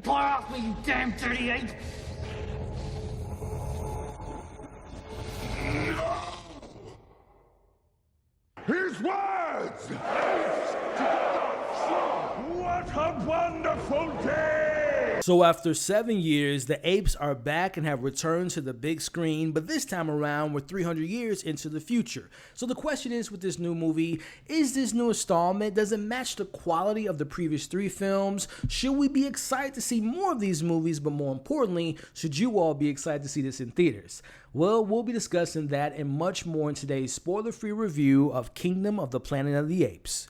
Paw off me, you damn dirty ape! His words! What a wonderful day! So after 7 years, the Apes are back and have returned to the big screen, but this time around we're 300 years into the future. So the question is with this new movie, is this new installment, does it match the quality of the previous 3 films? Should we be excited to see more of these movies, but more importantly, should you all be excited to see this in theaters? Well, we'll be discussing that and much more in today's spoiler-free review of Kingdom of the Planet of the Apes.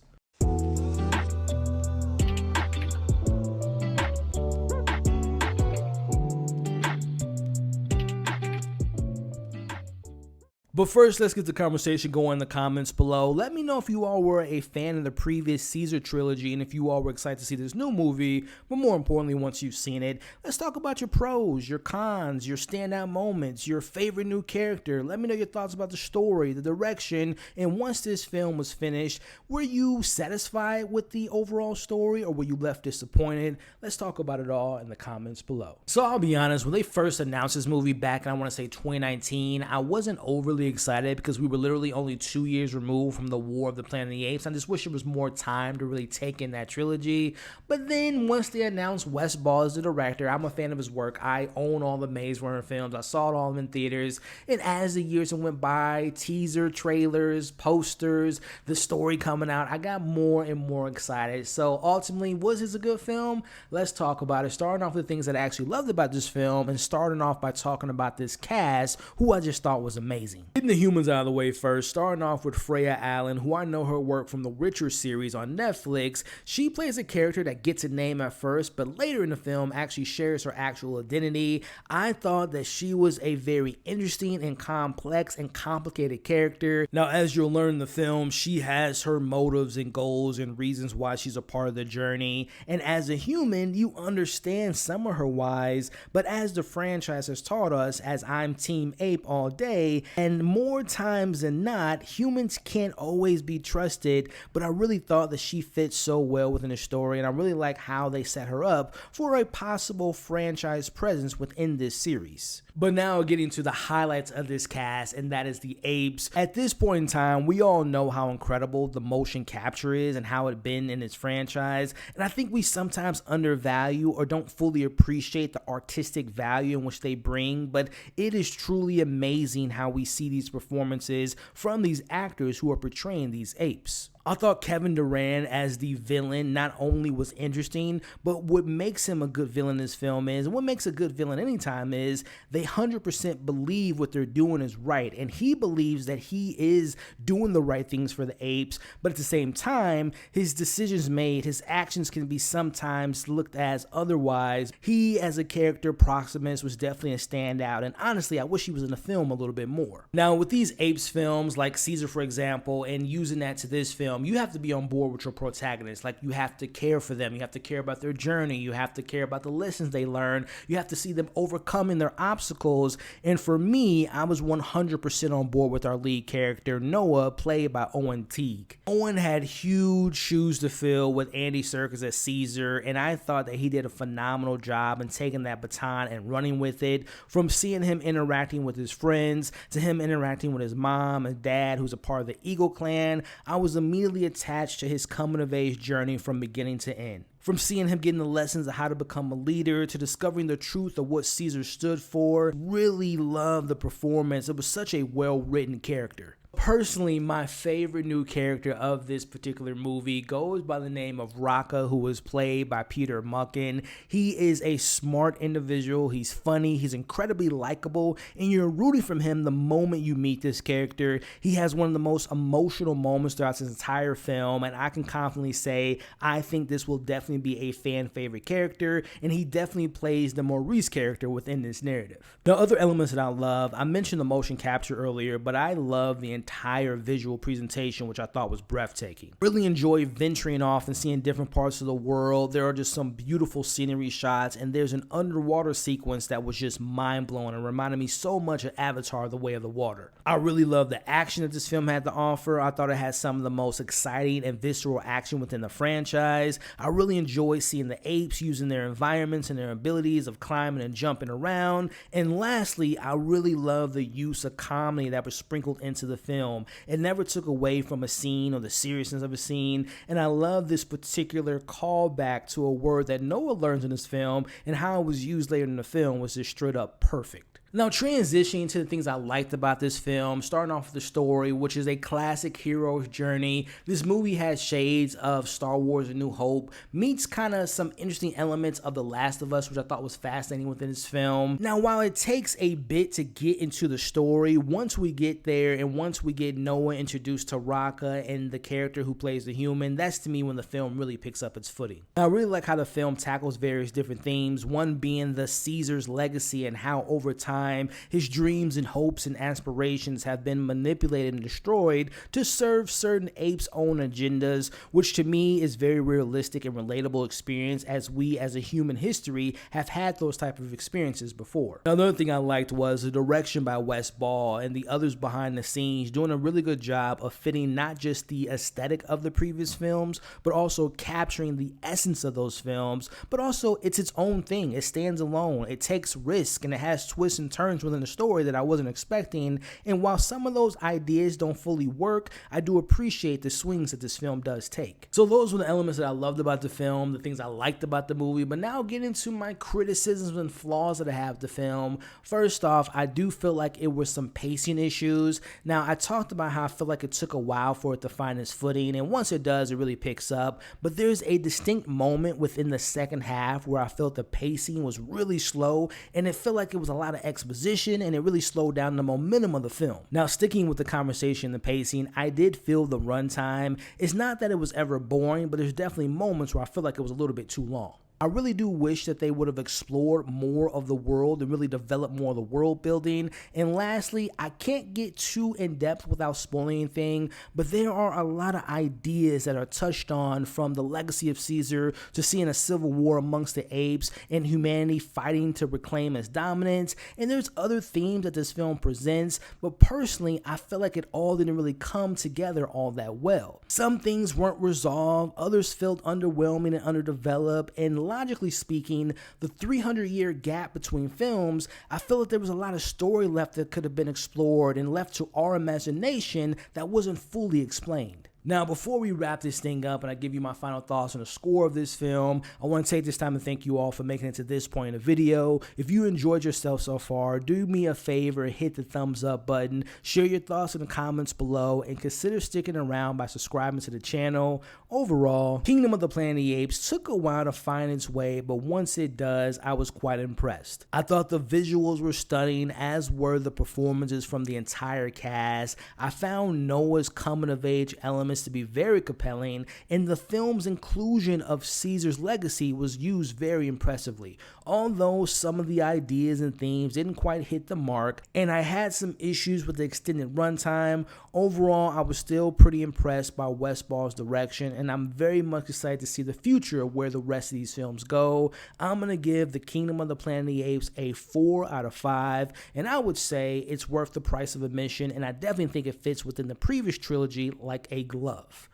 But first, let's get the conversation going in the comments below. Let me know if you all were a fan of the previous Caesar trilogy and if you all were excited to see this new movie, but more importantly, once you've seen it, let's talk about your pros, your cons, your standout moments, your favorite new character. Let me know your thoughts about the story, the direction, and once this film was finished, were you satisfied with the overall story or were you left disappointed? Let's talk about it all in the comments below. So I'll be honest, when they first announced this movie back in, I want to say 2019, I wasn't overly excited because we were literally only 2 years removed from the War of the Planet of the Apes. I just wish there was more time to really take in that trilogy. But then once they announced Wes Ball as the director, I'm a fan of his work. I own all the Maze Runner films. I saw it all in theaters. And as the years went by, teaser trailers, posters, the story coming out, I got more and more excited. So ultimately, was this a good film? Let's talk about it. Starting off with the things that I actually loved about this film and starting off by talking about this cast, who I just thought was amazing. Getting the humans out of the way first, starting off with Freya Allan, who I know her work from the Witcher series on Netflix. She plays a character that gets a name at first, but later in the film actually shares her actual identity. I thought that she was a very interesting and complex and complicated character. Now, as you'll learn in the film, she has her motives and goals and reasons why she's a part of the journey. And as a human, you understand some of her whys, but as the franchise has taught us, as I'm Team Ape all day, and more times than not, humans can't always be trusted, but I really thought that she fits so well within the story, and I really like how they set her up for a possible franchise presence within this series. But now getting to the highlights of this cast, and that is the Apes. At this point in time, we all know how incredible the motion capture is and how it's been in its franchise, and I think we sometimes undervalue or don't fully appreciate the artistic value in which they bring, but it is truly amazing how we see these performances from these actors who are portraying these apes. I thought Kevin Durand as the villain not only was interesting, but what makes him a good villain in this film is, and what makes a good villain anytime is, they 100% believe what they're doing is right, and he believes that he is doing the right things for the apes, but at the same time, his decisions made, his actions can be sometimes looked as otherwise. He, as a character, Proximus, was definitely a standout, and honestly, I wish he was in the film a little bit more. Now, with these Apes films, like Caesar, for example, and using that to this film, you have to be on board with your protagonists. Like, you have to care for them. You have to care about their journey. You have to care about the lessons they learn. You have to see them overcoming their obstacles. And for me, I was 100% on board with our lead character, Noah, played by Owen Teague. Owen had huge shoes to fill with Andy Serkis as Caesar, and I thought that he did a phenomenal job in taking that baton and running with it. From seeing him interacting with his friends, to him interacting with his mom and dad, who's a part of the Eagle clan, I was immediately attached to his coming of age journey from beginning to end. From seeing him getting the lessons of how to become a leader to discovering the truth of what Caesar stood for, really loved the performance. It was such a well-written character. Personally, my favorite new character of this particular movie goes by the name of Raka, who was played by Pierre Boulle. He is a smart individual, he's funny, he's incredibly likable, and you're rooting for him the moment you meet this character. He has one of the most emotional moments throughout this entire film, and I can confidently say I think this will definitely be a fan favorite character, and he definitely plays the Maurice character within this narrative. The other elements that I love, I mentioned the motion capture earlier, but I love the entire visual presentation, which I thought was breathtaking. Really enjoyed venturing off and seeing different parts of the world. There are just some beautiful scenery shots, and there's an underwater sequence that was just mind-blowing and reminded me so much of Avatar: The Way of the Water. I really love the action that this film had to offer. I thought it had some of the most exciting and visceral action within the franchise. I really enjoyed seeing the apes using their environments and their abilities of climbing and jumping around. And lastly, I really love the use of comedy that was sprinkled into the film. It never took away from a scene or the seriousness of a scene, and I love this particular callback to a word that Noah learns in this film, and how it was used later in the film was just straight up perfect. Now, transitioning to the things I liked about this film, starting off with the story, which is a classic hero's journey. This movie has shades of Star Wars: A New Hope, meets kind of some interesting elements of The Last of Us, which I thought was fascinating within this film. Now, while it takes a bit to get into the story, once we get there and once we get Noah introduced to Raka and the character who plays the human, that's to me when the film really picks up its footing. Now, I really like how the film tackles various different themes, one being the Caesar's legacy and how over time his dreams and hopes and aspirations have been manipulated and destroyed to serve certain apes' own agendas, which to me is very realistic and relatable experience, as we as a human history have had those type of experiences before. Now, another thing I liked was the direction by Wes Ball and the others behind the scenes doing a really good job of fitting not just the aesthetic of the previous films, but also capturing the essence of those films, but also it's its own thing. It stands alone. It takes risk, and it has twists and turns within the story that I wasn't expecting. And while some of those ideas don't fully work, I do appreciate the swings that this film does take. So those were the elements that I loved about the film, the things I liked about the movie. But now get into my criticisms and flaws that I have with the film. First off, I do feel like it was some pacing issues. Now, I talked about how I feel like it took a while for it to find its footing, and once it does, it really picks up. But there's a distinct moment within the second half where I felt the pacing was really slow, and it felt like it was a lot of exposition, and it really slowed down the momentum of the film. Now, sticking with the conversation, the pacing, I did feel the runtime. It's not that it was ever boring, but there's definitely moments where I feel like it was a little bit too long. I really do wish that they would have explored more of the world and really developed more of the world building. And lastly, I can't get too in depth without spoiling anything, but there are a lot of ideas that are touched on, from the legacy of Caesar to seeing a civil war amongst the apes and humanity fighting to reclaim its dominance. And there's other themes that this film presents, but personally, I feel like it all didn't really come together all that well. Some things weren't resolved, others felt underwhelming and underdeveloped, and logically speaking, the 300-year gap between films, I feel like there was a lot of story left that could have been explored and left to our imagination that wasn't fully explained. Now, before we wrap this thing up and I give you my final thoughts on the score of this film, I want to take this time to thank you all for making it to this point in the video. If you enjoyed yourself so far, do me a favor, hit the thumbs up button, share your thoughts in the comments below, and consider sticking around by subscribing to the channel. Overall, Kingdom of the Planet of the Apes took a while to find its way, but once it does, I was quite impressed. I thought the visuals were stunning, as were the performances from the entire cast. I found Noah's coming-of-age element to be very compelling, and the film's inclusion of Caesar's legacy was used very impressively. Although some of the ideas and themes didn't quite hit the mark, and I had some issues with the extended runtime, overall I was still pretty impressed by Wes Ball's direction, and I'm very much excited to see the future of where the rest of these films go. I'm going to give the Kingdom of the Planet of the Apes a 4 out of 5, and I would say it's worth the price of admission, and I definitely think it fits within the previous trilogy like a glove.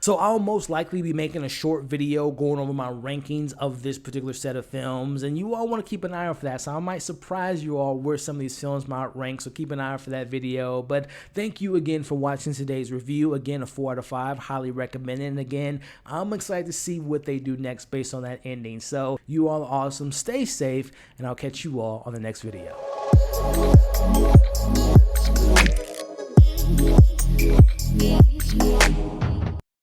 So I'll most likely be making a short video going over my rankings of this particular set of films, and you all want to keep an eye out for that, so I might surprise you all where some of these films might rank, so keep an eye out for that video. But thank you again for watching today's review. Again, a 4 out of 5, highly recommend it, and again, I'm excited to see what they do next based on that ending. So you all are awesome, stay safe, and I'll catch you all on the next video.